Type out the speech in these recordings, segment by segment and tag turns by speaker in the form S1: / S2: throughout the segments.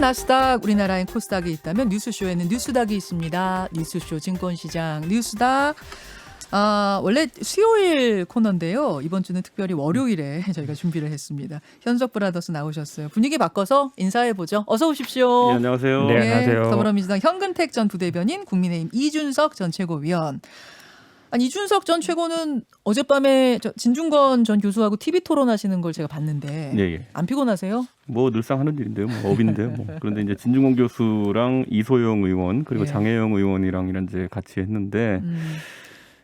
S1: 나스닥, 우리나라엔 코스닥이 있다면 뉴스쇼에는 뉴스닥이 있습니다. 뉴스쇼 증권시장 뉴스닥. 원래 수요일 코너인데요. 이번 주는 특별히 월요일에 저희가 준비를 했습니다. 현석 브라더스 나오셨어요. 분위기 바꿔서 인사해보죠. 어서 오십시오.
S2: 네, 안녕하세요.
S3: 네, 안녕하세요.
S1: 더불어민주당 현근택 전 부대변인, 국민의힘 이준석 전 최고위원. 아니, 이준석 전 최고는 어젯밤에 진중권 전 교수하고 TV 토론하시는 걸 제가 봤는데
S2: 예.
S1: 안 피곤하세요?
S2: 뭐 늘상 하는 일인데요. 뭐 업인데 뭐. 그런데 이제 진중권 교수랑 이소영 의원 그리고
S1: 예.
S2: 장혜영 의원이랑 이제 같이 했는데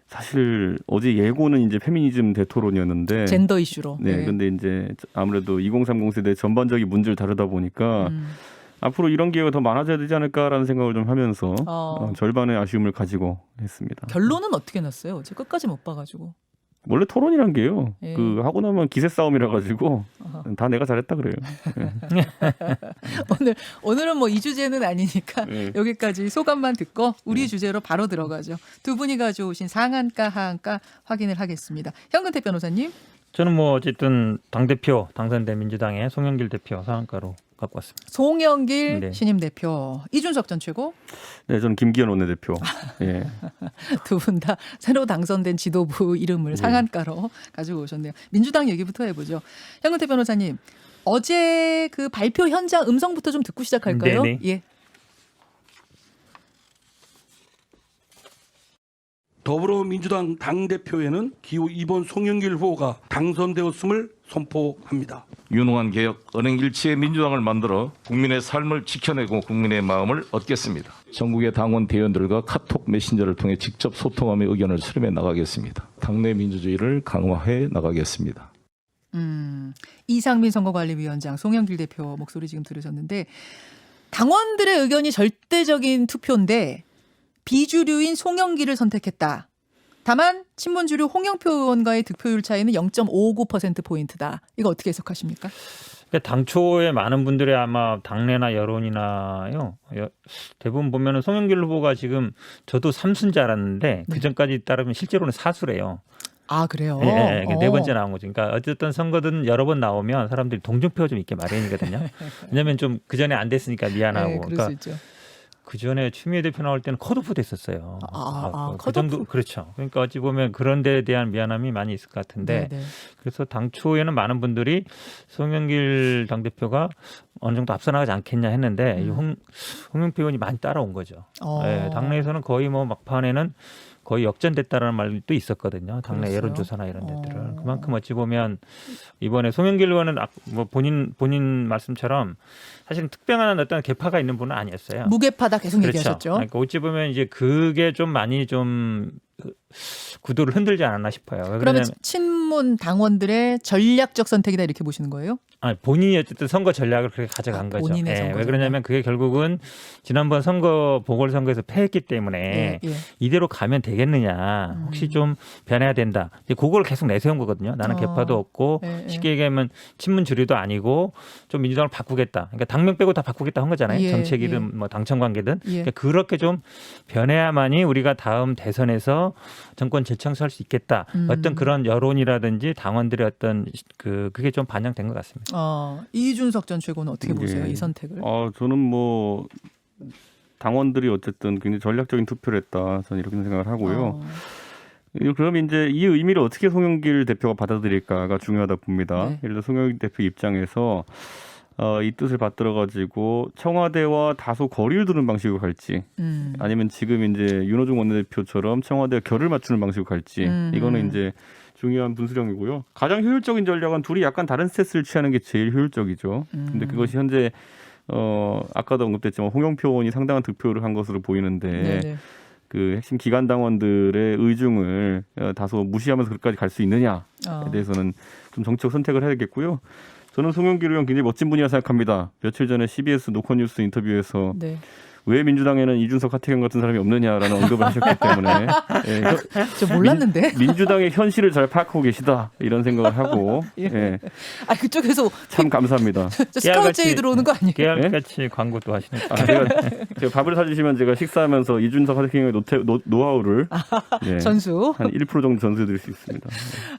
S2: 사실 어제 예고는 이제 페미니즘 대토론이었는데
S1: 젠더 이슈로.
S2: 네. 근데 이제 아무래도 2030 세대 전반적인 문제를 다루다 보니까 앞으로 이런 기회가 더 많아져야 되지 않을까라는 생각을 좀 하면서 절반의 아쉬움을 가지고 했습니다.
S1: 결론은 어떻게 났어요? 어제 끝까지 못 봐가지고.
S2: 원래 토론이란 게요.
S1: 예.
S2: 그 하고 나면 기세 싸움이라 가지고 다 내가 잘했다 그래요.
S1: 오늘은 뭐 이 주제는 아니니까
S2: 네.
S1: 여기까지 소감만 듣고 우리 주제로 바로 들어가죠. 두 분이 가져오신 상한가 하한가 확인을 하겠습니다. 현근택 변호사님.
S3: 저는 뭐 어쨌든 당대표 당선된 민주당의 송영길 대표 상한가로 갖고 왔습니다.
S1: 송영길
S3: 네.
S1: 신임 대표, 이준석 전 최고.
S2: 네, 저는 김기현 원내대표. 예.
S1: 두 분 다 새로 당선된 지도부 이름을 상한가로 가지고 오셨네요. 민주당 얘기부터 해보죠. 현근택 변호사님, 어제 그 발표 현장 음성부터 좀 듣고 시작할까요?
S3: 네네.
S1: 예.
S4: 더불어민주당 당대표에는 기호 2번 송영길 후보가 당선되었음을 선포합니다.
S5: 유능한 개혁, 언행 일치의 민주당을 만들어 국민의 삶을 지켜내고 국민의 마음을 얻겠습니다. 전국의 당원 대의원들과 카톡 메신저를 통해 직접 소통하며 의견을 수렴해 나가겠습니다. 당내 민주주의를 강화해 나가겠습니다.
S1: 이상민 선거관리위원장, 송영길 대표 목소리 지금 들으셨는데, 당원들의 의견이 절대적인 투표인데 비주류인 송영길을 선택했다. 다만 친문주류 홍영표 의원과의 득표율 차이는 0.59%포인트다. 이거 어떻게 해석하십니까?
S3: 그러니까 당초에 많은 분들의 아마 당내나 여론이나요. 대부분 보면은 송영길 후보가 지금 저도 3수인 줄 알았는데 그 전까지 따르면 실제로는 4수래요.
S1: 아, 그래요?
S3: 네, 네 번째 나온 거죠. 그러니까 어쨌든 선거든 여러 번 나오면 사람들이 동정표가 좀 있게 마련이거든요. 왜냐하면 좀 그 전에 안 됐으니까 미안하고.
S1: 네, 그럴
S3: 그러니까
S1: 수 있죠.
S3: 그 전에 추미애 대표 나올 때는 컷오프 됐었어요. 그
S1: 컷오프.
S3: 정도 그렇죠. 그러니까 어찌 보면 그런 데에 대한 미안함이 많이 있을 것 같은데
S1: 네네.
S3: 그래서 당초에는 많은 분들이 송영길 당대표가 어느 정도 앞서 나가지 않겠냐 했는데 이 홍영표 의원이 많이 따라온 거죠. 네, 당내에서는 거의 뭐 막판에는 거의 역전됐다라는 말도 있었거든요. 당내
S1: 그랬어요?
S3: 여론조사나 이런 데들은. 그만큼 어찌 보면 이번에 송영길 의원은 뭐 본인 말씀처럼 사실은 특별한 어떤 계파가 있는 분은 아니었어요.
S1: 무게파다 계속
S3: 그렇죠.
S1: 얘기하셨죠.
S3: 그러니까 어찌 보면 이제 그게 좀 많이 좀 구도를 흔들지 않았나 싶어요. 왜
S1: 그러면
S3: 그러냐면
S1: 친문 당원들의 전략적 선택이다 이렇게 보시는 거예요?
S3: 본인이 어쨌든 선거 전략을 그렇게 가져간 거죠.
S1: 본인의 선거
S3: 왜 그러냐면 그게 결국은 지난번 선거 보궐선거에서 패했기 때문에
S1: 예.
S3: 이대로 가면 되겠느냐. 혹시 좀 변해야 된다. 이제 그걸 계속 내세운 거거든요. 나는 계파도 없고 쉽게 얘기하면 친문 주류도 아니고 좀 민주당을 바꾸겠다. 그러니까 당명 빼고 다 바꾸겠다 한 거잖아요. 정책이든 뭐 당청 관계든. 그러니까 그렇게 좀 변해야만이 우리가 다음 대선에서 정권 재창출할 수 있겠다. 어떤 그런 여론이라든지 당원들의 어떤 그게 좀 반영된 것 같습니다.
S1: 이준석 전 최고는 어떻게 보세요? 이 선택을?
S2: 저는 뭐 당원들이 어쨌든 굉장히 전략적인 투표를 했다. 저는 이렇게 생각을 하고요. 그럼 이제 이 의미를 어떻게 송영길 대표가 받아들일까가 중요하다 봅니다.
S1: 네.
S2: 예를 들어 송영길 대표 입장에서 이 뜻을 받들어 가지고 청와대와 다소 거리를 두는 방식으로 갈지, 아니면 지금 이제 윤호중 원내대표처럼 청와대와 결을 맞추는 방식으로 갈지, 이거는 이제 중요한 분수령이고요. 가장 효율적인 전략은 둘이 약간 다른 스탠스를 취하는 게 제일 효율적이죠. 근데 그것이 현재 아까도 언급됐지만 홍영표 의원이 상당한 득표를 한 것으로 보이는데
S1: 네네.
S2: 그 핵심 기관 당원들의 의중을 다소 무시하면서 그까지 갈 수 있느냐에 대해서는 좀 정치적 선택을 해야겠고요. 저는 송영길 의원 굉장히 멋진 분이라 생각합니다. 며칠 전에 CBS 노컷뉴스 인터뷰에서 왜 민주당에는 이준석, 하태경 같은 사람이 없느냐라는 언급을 하셨기 때문에 예,
S1: 저 몰랐는데.
S2: 민주당의 현실을 잘 파악하고 계시다 이런 생각을 하고 예,
S1: 아 그쪽에서
S2: 참 감사합니다.
S1: 스카우트 제의 들어오는 거 아니에요?
S3: 깨알같이 광고도 하시니까.
S2: 아, 제가 밥을 사주시면 제가 식사하면서 이준석, 하태경의 노하우를 예,
S1: 전수.
S2: 한 1% 정도 전수해드릴 수 있습니다.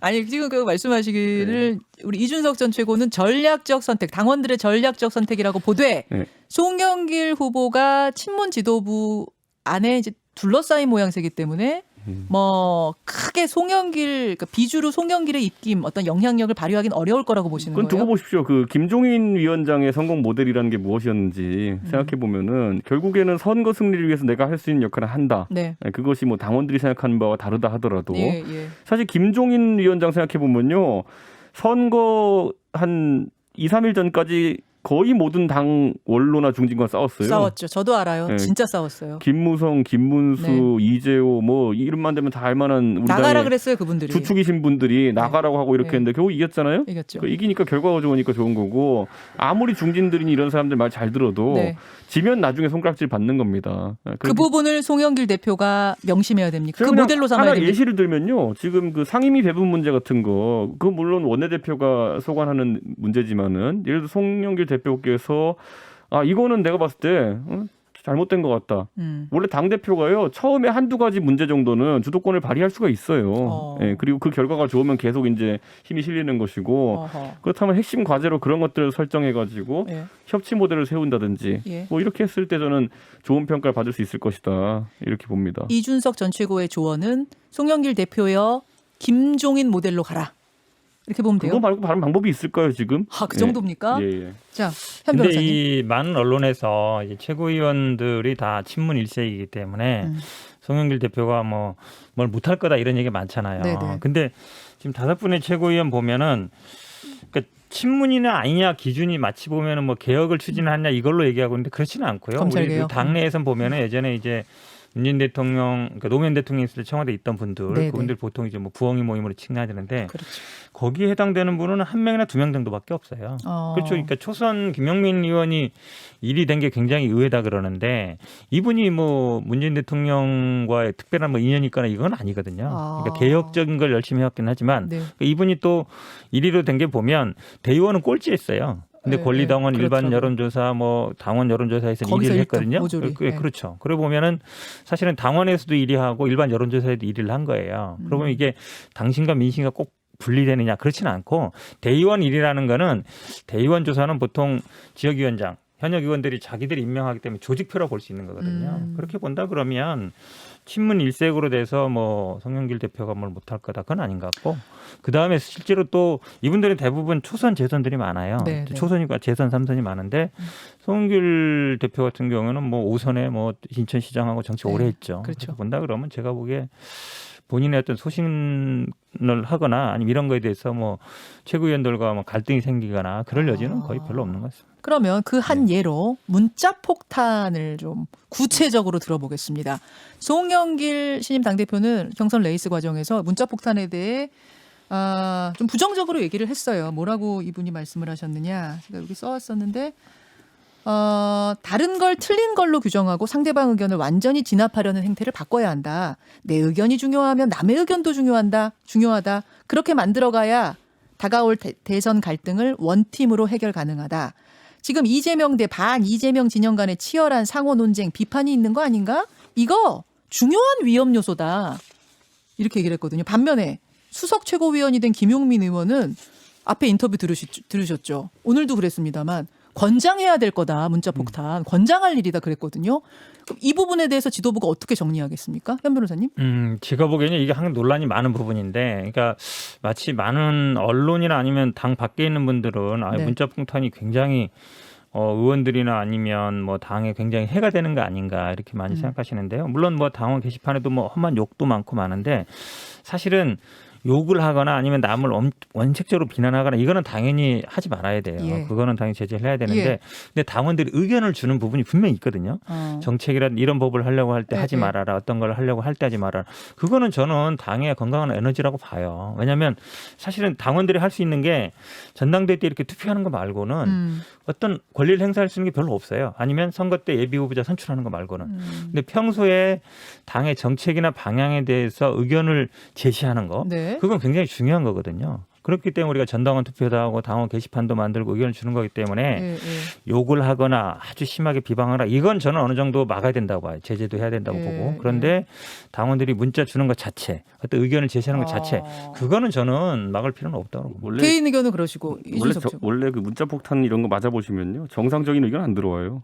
S1: 아니 지금 그 말씀하시기를 우리 이준석 전 최고는 전략적 선택, 당원들의 전략적 선택이라고 보되
S2: 네.
S1: 송영길 후보가 친문 지도부 안에 이제 둘러싸인 모양새이기 때문에 뭐 크게 송영길 그러니까 비주류 송영길의 입김 어떤 영향력을 발휘하기는 어려울 거라고 보시는
S2: 그건
S1: 거예요?
S2: 두고 보십시오. 그 김종인 위원장의 성공 모델이라는 게 무엇이었는지 생각해 보면은 결국에는 선거 승리를 위해서 내가 할 수 있는 역할을 한다.
S1: 네.
S2: 그것이 뭐 당원들이 생각하는 바와 다르다 하더라도
S1: 예, 예.
S2: 사실 김종인 위원장 생각해 보면요. 선거 한 2, 3일 전까지 거의 모든 당 원로나 중진과 싸웠어요.
S1: 싸웠죠. 저도 알아요.
S2: 네.
S1: 진짜 싸웠어요.
S2: 김무성, 김문수,
S1: 네.
S2: 이재호 뭐 이름만 되면 다 알만한 우리
S1: 나가라
S2: 당의
S1: 그랬어요 그분들이.
S2: 주축이신 분들이 나가라고 하고 이렇게
S1: 네.
S2: 했는데 결국 이겼잖아요.
S1: 이겼죠.
S2: 이기니까 결과가 좋으니까 좋은 거고 아무리 중진들이니 이런 사람들 말 잘 들어도
S1: 네.
S2: 지면 나중에 손가락질 받는 겁니다.
S1: 그 부분을 송영길 대표가 명심해야 됩니까? 그 모델로 삼아야
S2: 하나
S1: 됩니까?
S2: 예시를 들면요. 지금 그 상임위 배분 문제 같은 거, 그 물론 원내대표가 소관하는 문제지만은 예를 들어 송영길 대표께서 이거는 내가 봤을 때 잘못된 것 같다. 원래 당대표가요. 처음에 한두 가지 문제 정도는 주도권을 발휘할 수가 있어요. 예, 그리고 그 결과가 좋으면 계속 이제 힘이 실리는 것이고
S1: 어허.
S2: 그렇다면 핵심 과제로 그런 것들을 설정해가지고
S1: 예.
S2: 협치 모델을 세운다든지
S1: 예.
S2: 뭐 이렇게 했을 때 저는 좋은 평가를 받을 수 있을 것이다. 이렇게 봅니다.
S1: 이준석 전 최고의 조언은 송영길 대표여 김종인 모델로 가라. 이렇게 보면 돼요.
S2: 그거 말고 다른 방법이 있을까요 지금?
S1: 그 정도입니까?
S2: 예, 예.
S1: 자, 현
S3: 근데
S1: 변호사님.
S3: 이 많은 언론에서 이제 최고위원들이 다 친문 일색이기 때문에 송영길 대표가 뭐 뭘 못할 거다 이런 얘기 많잖아요.
S1: 네네.
S3: 근데 지금 5분의 최고위원 보면은 그러니까 친문이냐 아니냐 기준이 마치 보면은 뭐 개혁을 추진하냐 이걸로 얘기하고 있는데 그렇지는 않고요.
S1: 검찰
S3: 우리
S1: 개혁.
S3: 당내에선 보면은 예전에 이제 문재인 대통령, 그러니까 노무현 대통령 있을 때 청와대에 있던 분들,
S1: 네네.
S3: 그분들 보통 이제 뭐 부엉이 모임으로 칭해야 되는데
S1: 그렇죠.
S3: 거기에 해당되는 분은 한 명이나 2명 정도밖에 없어요. 그렇죠. 그러니까 초선 김용민 의원이 일이 된 게 굉장히 의외다 그러는데 이분이 뭐 문재인 대통령과의 특별한 뭐 인연이 있거나 이건 아니거든요. 그러니까 개혁적인 걸 열심히 해왔긴 하지만
S1: 네.
S3: 이분이 또 1위로 된 게 보면 대의원은 꼴찌했어요. 근데
S1: 네,
S3: 권리당원
S1: 네,
S3: 일반
S1: 그렇더라고요.
S3: 여론조사 뭐 당원 여론조사에서
S1: 거기서
S3: 1위를
S1: 일등,
S3: 했거든요.
S1: 모조리. 네.
S3: 그렇죠. 그래 보면은 사실은 당원에서도 1위하고 일반 여론조사에도 1위를 한 거예요. 그러면 이게 당신과 민심과 꼭 분리되느냐 그렇지는 않고 대의원 1위라는 거는 대의원 조사는 보통 지역위원장 현역 의원들이 자기들이 임명하기 때문에 조직표로 볼 수 있는 거거든요. 그렇게 본다 그러면 친문 일색으로 돼서 뭐 송영길 대표가 뭘 못할 거다 그건 아닌 것 같고 그 다음에 실제로 또 이분들은 대부분 초선 재선들이 많아요.
S1: 네, 네.
S3: 초선이과 재선 3선이 많은데 송영길 대표 같은 경우는 뭐 5선에 뭐 인천시장하고 정치
S1: 네,
S3: 오래 했죠.
S1: 그렇죠.
S3: 그래서 본다 그러면 제가 보기에 본인의 어떤 소신을 하거나 아니면 이런 거에 대해서 뭐 최고위원들과 뭐 갈등이 생기거나 그럴 여지는 거의 별로 없는 것 같습니다.
S1: 그러면 그 한 예로 문자 폭탄을 좀 구체적으로 들어보겠습니다. 송영길 신임 당대표는 경선 레이스 과정에서 문자 폭탄에 대해 좀 부정적으로 얘기를 했어요. 뭐라고 이분이 말씀을 하셨느냐. 제가 여기 써왔었는데 다른 걸 틀린 걸로 규정하고 상대방 의견을 완전히 진압하려는 행태를 바꿔야 한다. 내 의견이 중요하면 남의 의견도 중요하다. 그렇게 만들어가야 다가올 대선 갈등을 원팀으로 해결 가능하다. 지금 이재명 대 반 이재명 진영 간의 치열한 상호 논쟁 비판이 있는 거 아닌가? 이거 중요한 위험 요소다. 이렇게 얘기를 했거든요. 반면에 수석 최고위원이 된 김용민 의원은 앞에 인터뷰 들으셨죠. 오늘도 그랬습니다만 권장해야 될 거다. 문자 폭탄. 권장할 일이다 그랬거든요. 그럼 이 부분에 대해서 지도부가 어떻게 정리하겠습니까? 현 변호사님?
S3: 제가 보기에는 이게 항상 논란이 많은 부분인데, 그러니까 마치 많은 언론이나 아니면 당 밖에 있는 분들은
S1: 네.
S3: 문자 폭탄이 굉장히 의원들이나 아니면 뭐 당에 굉장히 해가 되는 거 아닌가 이렇게 많이 생각하시는데요. 물론 뭐 당원 게시판에도 뭐 험한 욕도 많고 많은데 사실은 욕을 하거나 아니면 남을 원칙적으로 비난하거나 이거는 당연히 하지 말아야 돼요.
S1: 예.
S3: 그거는 당연히 제재를 해야 되는데
S1: 예.
S3: 근데 당원들이 의견을 주는 부분이 분명히 있거든요. 정책이란 이런 법을 하려고 할 때
S1: 예,
S3: 하지
S1: 예.
S3: 말아라. 어떤 걸 하려고 할 때 하지 말아라. 그거는 저는 당의 건강한 에너지라고 봐요. 왜냐하면 사실은 당원들이 할 수 있는 게 전당대회 때 이렇게 투표하는 거 말고는 어떤 권리를 행사할 수 있는 게 별로 없어요. 아니면 선거 때 예비 후보자 선출하는 거 말고는. 근데 평소에 당의 정책이나 방향에 대해서 의견을 제시하는 거
S1: 네.
S3: 그건 굉장히 중요한 거거든요. 그렇기 때문에 우리가 전당원 투표도 하고 당원 게시판도 만들고 의견을 주는 거기 때문에
S1: 예, 예.
S3: 욕을 하거나 아주 심하게 비방하거나 이건 저는 어느 정도 막아야 된다고 봐요. 제재도 해야 된다고
S1: 예,
S3: 보고. 그런데 당원들이 문자 주는 것 자체, 어떤 의견을 제시하는 것 자체, 그거는 저는 막을 필요는 없다고 봅니다.
S2: 원래
S1: 개인 의견은 그러시고 이준석 쪽.
S2: 원래 그 문자 폭탄 이런 거 맞아 보시면요 정상적인 의견 안 들어와요.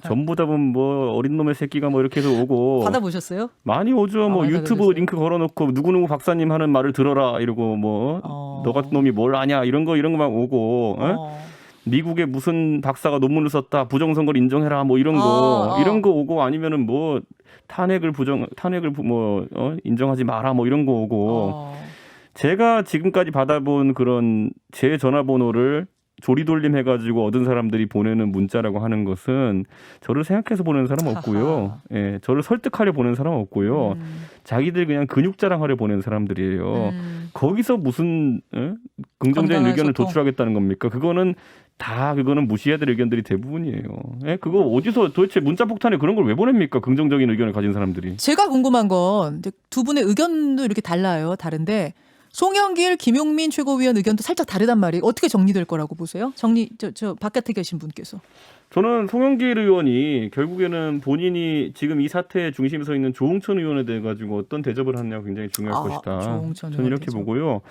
S2: 전부 다 뭐 어린 놈의 새끼가 뭐 이렇게 해서 오고
S1: 받아보셨어요?
S2: 많이 오죠. 뭐
S1: 많이
S2: 유튜브
S1: 받아보셨어요?
S2: 링크 걸어놓고 누구누구 박사님 하는 말을 들어라 이러고 뭐 너 같은 놈이 뭘 아냐 이런 거 막 오고 미국에 무슨 박사가 논문을 썼다 부정선거를 인정해라 뭐 이런 거 이런 거 오고 아니면은 뭐 탄핵을 인정하지 마라 뭐 이런 거 오고 제가 지금까지 받아본 그런 제 전화번호를 조리돌림 해가지고 얻은 사람들이 보내는 문자라고 하는 것은 저를 생각해서 보내는 사람 없고요. 예, 저를 설득하려 보내는 사람 없고요. 자기들 그냥 근육 자랑하려 보내는 사람들이에요. 거기서 무슨 긍정적인 의견을
S1: 소통.
S2: 도출하겠다는 겁니까? 그거는 무시해야 될 의견들이 대부분이에요. 예, 그거 어디서 도대체 문자 폭탄에 그런 걸 왜 보냅니까? 긍정적인 의견을 가진 사람들이.
S1: 제가 궁금한 건 두 분의 의견도 이렇게 다른데 송영길, 김용민 최고위원 의견도 살짝 다르단 말이에요. 어떻게 정리될 거라고 보세요? 저 바깥에 계신 분께서.
S2: 저는 송영길 의원이 결국에는 본인이 지금 이 사태의 중심에 서 있는 조홍천 의원에 대해 가지고 어떤 대접을 하느냐가 굉장히 중요할 것이다.
S1: 조홍천
S2: 저는 이렇게
S1: 대접.
S2: 보고요.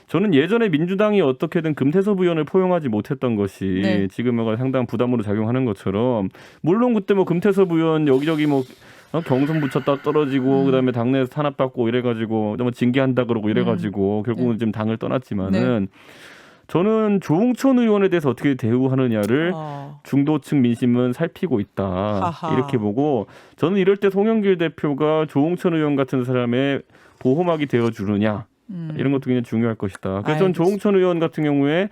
S2: 저는 예전에 민주당이 어떻게든 금태섭 의원을 포용하지 못했던 것이
S1: 네.
S2: 지금은 상당한 부담으로 작용하는 것처럼 물론 그때 뭐 금태섭 의원 여기저기 뭐 경선 붙였다 떨어지고 그다음에 당내에서 탄압받고 이래가지고 뭐 징계한다 그러고 이래가지고 결국은 지금 당을 떠났지만은 저는 조홍천 의원에 대해서 어떻게 대우하느냐를 중도층 민심은 살피고 있다
S1: 하하.
S2: 이렇게 보고 저는 이럴 때 송영길 대표가 조홍천 의원 같은 사람의 보호막이 되어주느냐 이런 것도 굉장히 중요할 것이다. 그래서 저는 조홍천 의원 같은 경우에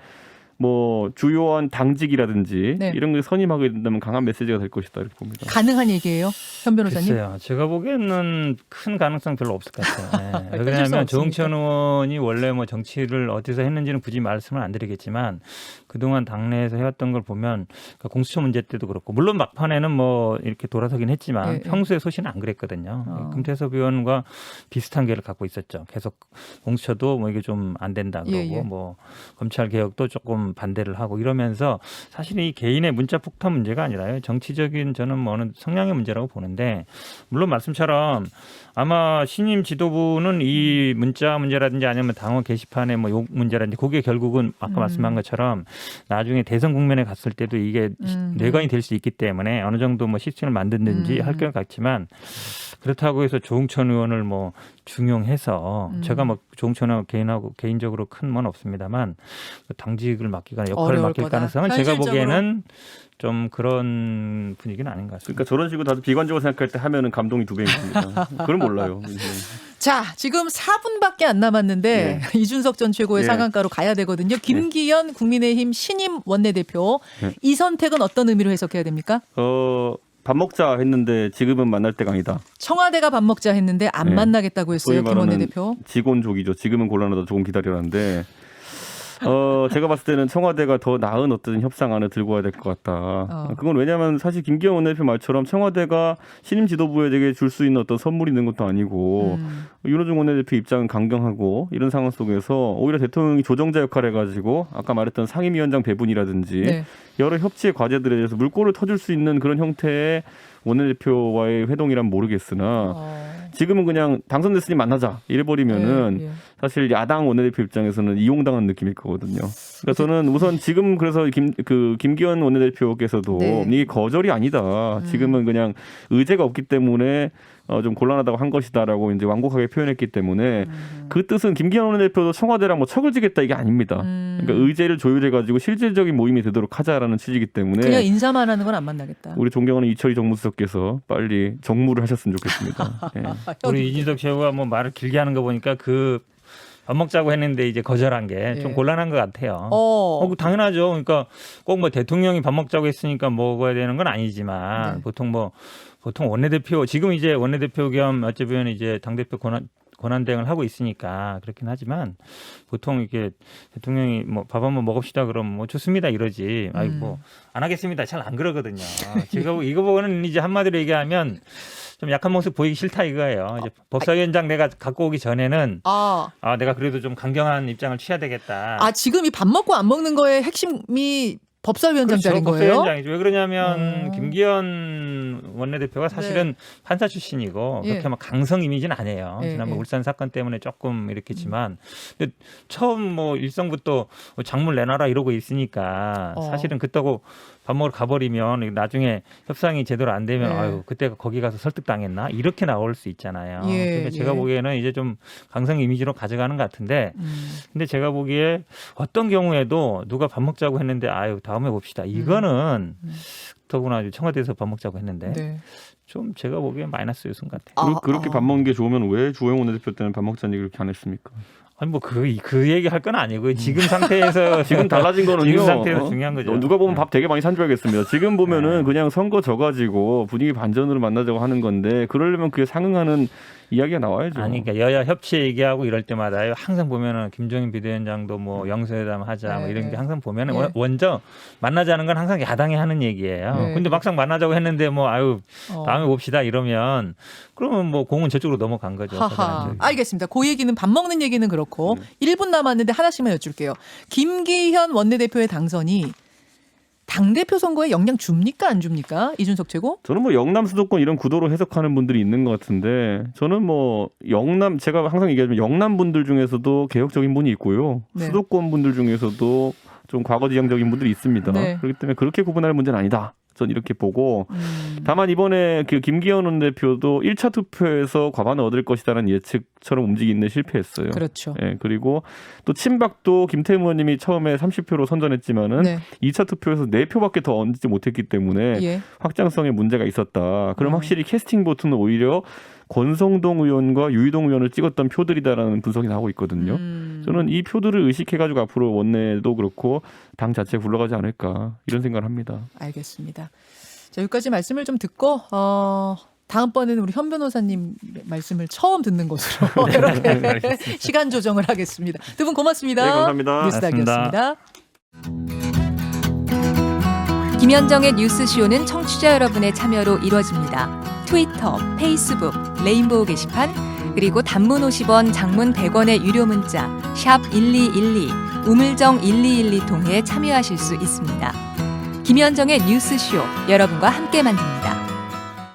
S2: 뭐 주요한 당직이라든지 이런 걸 선임하게 된다면 강한 메시지가 될 것이다 이렇게 봅니다.
S1: 가능한 얘기예요, 현 변호사님?
S3: 글쎄요. 제가 보기에는 큰 가능성 별로 없을 것 같아요. 네.
S1: 어쩔 수
S3: 왜냐하면
S1: 없으니까.
S3: 조홍천 의원이 원래 뭐 정치를 어디서 했는지는 굳이 말씀을 안 드리겠지만 그동안 당내에서 해왔던 걸 보면 그러니까 공수처 문제 때도 그렇고 물론 막판에는 뭐 이렇게 돌아서긴 했지만 평소에 소신은 안 그랬거든요. 금태섭 의원과 비슷한 궤를 갖고 있었죠. 계속 공수처도 뭐 이게 좀 안 된다 그러고 뭐 검찰 개혁도 조금 반대를 하고 이러면서 사실 이 개인의 문자 폭탄 문제가 아니라요. 정치적인 저는 뭐 어느 성향의 문제라고 보는데 물론 말씀처럼 아마 신임 지도부는 이 문자 문제라든지 아니면 당원 게시판의 뭐 욕 문제라든지 그게 결국은 아까 말씀한 것처럼 나중에 대선 국면에 갔을 때도 이게 뇌관이 될 수 있기 때문에 어느 정도 뭐 시스템을 만든든지 할 것 같지만 그렇다고 해서 조홍천 의원을 뭐 중용해서 제가 뭐 조홍천 의원 개인적으로 큰 건 없습니다만 당직을 맡기거나 역할을 맡길
S1: 거다.
S3: 가능성은
S1: 현실적으로.
S3: 제가 보기에는 좀 그런 분위기는 아닌 것 같습니다.
S2: 그러니까 저런 식으로 다들 비관적으로 생각할 때 하면은 감동이 2배입니다. 그건 몰라요.
S1: 자, 지금 4분밖에 안 남았는데 이준석 전 최고의 상한가로 가야 되거든요. 김기현 국민의힘 신임 원내대표 이 선택은 어떤 의미로 해석해야 됩니까?
S2: 밥 먹자 했는데 지금은 만날 때가 아니다.
S1: 청와대가 밥 먹자 했는데 안 만나겠다고 했어요. 김 원내대표.
S2: 직원족이죠. 지금은 곤란하다. 조금 기다리라는데. 제가 봤을 때는 청와대가 더 나은 어떤 협상안을 들고 와야 될 것 같다. 그건 왜냐하면 사실 김기현 원내대표 말처럼 청와대가 신임 지도부에게 줄 수 있는 어떤 선물이 있는 것도 아니고 윤호중 원내대표 입장은 강경하고 이런 상황 속에서 오히려 대통령이 조정자 역할을 해가지고 아까 말했던 상임위원장 배분이라든지 여러 협치의 과제들에 대해서 물꼬를 터줄 수 있는 그런 형태의 원내대표와의 회동이란 모르겠으나 지금은 그냥 당선됐으니 만나자 이래버리면은 사실 야당 원내대표 입장에서는 이용당한 느낌일 거거든요. 그러니까 저는 우선 지금 그래서 김기현 원내대표께서도 이게 거절이 아니다. 지금은 그냥 의제가 없기 때문에 좀 곤란하다고 한 것이다라고 이제 완곡하게 표현했기 때문에 그 뜻은 김기현 원내대표도 청와대랑 뭐 척을 지겠다 이게 아닙니다. 그러니까 의제를 조율해가지고 실질적인 모임이 되도록 하자라는 취지이기 때문에
S1: 그냥 인사만 하는 건 안 만나겠다.
S2: 우리 존경하는 이철희 정무수석께서 빨리 정무를 하셨으면 좋겠습니다.
S3: 우리 이준석 최고가 뭐 말을 길게 하는 거 보니까 그 밥 먹자고 했는데 이제 거절한 게 좀
S1: 예.
S3: 곤란한 것 같아요.
S1: 어.
S3: 당연하죠. 그러니까 꼭 뭐 대통령이 밥 먹자고 했으니까 먹어야 되는 건 아니지만
S1: 네.
S3: 보통 원내대표 지금 이제 원내대표 겸 어찌 보면 이제 당대표 권한대행을 하고 있으니까 그렇긴 하지만 보통 이렇게 대통령이 뭐 밥 한번 먹읍시다 그러면 뭐 좋습니다 이러지. 아이고 뭐 안 하겠습니다. 잘 안 그러거든요. 제가 이거 보고는 이제 한마디로 얘기하면 좀 약한 모습 보이기 싫다 이거예요. 이제 법사위원장 내가 갖고 오기 전에는 내가 그래도 좀 강경한 입장을 취해야 되겠다.
S1: 지금 이 밥 먹고 안 먹는 거의 핵심이 법사위원장 자리인 거예요?
S3: 법사위원장이죠. 왜 그러냐면 김기현 원내대표가 사실은 판사 출신이고 그렇게 막 강성 이미지는 아니에요. 지난번 울산 사건 때문에 조금 이렇겠지만 근데 처음 뭐 일성부터 장물 내놔라 이러고 있으니까 사실은 그렇다고 밥 먹으러 가버리면 나중에 협상이 제대로 안 되면 아유 그때가 거기 가서 설득당했나 이렇게 나올 수 있잖아요. 그러니까 제가 보기에는 이제 좀 강성 이미지로 가져가는 것 같은데 근데 제가 보기에 어떤 경우에도 누가 밥 먹자고 했는데 아유 다음에 봅시다. 이거는 더구나 청와대에서 밥 먹자고 했는데 좀 제가 보기엔 마이너스 요소인 것 같아요.
S2: 그렇게 밥 먹는 게 좋으면 왜 주호영 원내대표 때는 밥 먹자는 얘기 그렇게 안 했습니까?
S3: 아니 뭐 그 얘기 할 건 아니고 지금 상태에서
S2: 지금 달라진 거는요.
S3: 지금 상태에서 중요한 거죠.
S2: 누가 보면 밥 되게 많이 산 줄 알겠습니다. 지금 보면은 그냥 선거 져가지고 분위기 반전으로 만나자고 하는 건데 그러려면 그게 상응하는 이야기가 나와야죠.
S3: 아니 그러니까 여야 협치 얘기하고 이럴 때마다 항상 보면은 김종인 비대위원장도 뭐 영수회담 하자 뭐 이런 게 항상 보면은 먼저 만나자는 건 항상 야당이 하는 얘기예요. 근데 막상 만나자고 했는데 뭐 아유 다음에 봅시다 이러면 그러면 뭐 공은 저쪽으로 넘어간 거죠.
S1: 알겠습니다. 그 얘기는 밥 먹는 얘기는 그렇고 1분 남았는데 하나씩만 여쭐게요. 김기현 원내대표의 당선이 당대표 선거에 영향 줍니까 안 줍니까? 이준석 최고?
S2: 저는 뭐 영남 수도권 이런 구도로 해석하는 분들이 있는 것 같은데 저는 뭐 영남 제가 항상 얘기하지만 영남 분들 중에서도 개혁적인 분이 있고요. 수도권 분들 중에서도 좀 과거지향적인 분들이 있습니다. 그렇기 때문에 그렇게 구분할 문제는 아니다. 전 이렇게 보고 다만 이번에 그 김기현 원내대표도 1차 투표에서 과반을 얻을 것이라는 예측처럼 움직이는데 실패했어요.
S1: 그렇죠.
S2: 그리고 또 친박도 김태흠 의원님이 처음에 30표로 선전했지만은 2차 투표에서 4표밖에 더 얻지 못했기 때문에 확장성에 문제가 있었다. 그럼 확실히 캐스팅 보트는 오히려 권성동 의원과 유희동 의원을 찍었던 표들이다라는 분석이 나오고 있거든요. 저는 이 표들을 의식해가지고 앞으로 원내도 그렇고 당 자체가 굴러가지 않을까 이런 생각을 합니다.
S1: 알겠습니다. 자, 여기까지 말씀을 좀 듣고 다음번에는 우리 현 변호사님 말씀을 처음 듣는 것으로 이렇게 시간 조정을 하겠습니다. 두 분 고맙습니다.
S2: 네, 감사합니다.
S1: 뉴스닥이었습니다.
S6: 김현정의 뉴스쇼는 청취자 여러분의 참여로 이루어집니다. 트위터, 페이스북, 레인보우 게시판, 그리고 단문 50원, 장문 100원의 유료 문자 샵 1212, 우물정 1212 통해 참여하실 수 있습니다. 김현정의 뉴스쇼, 여러분과 함께 만듭니다.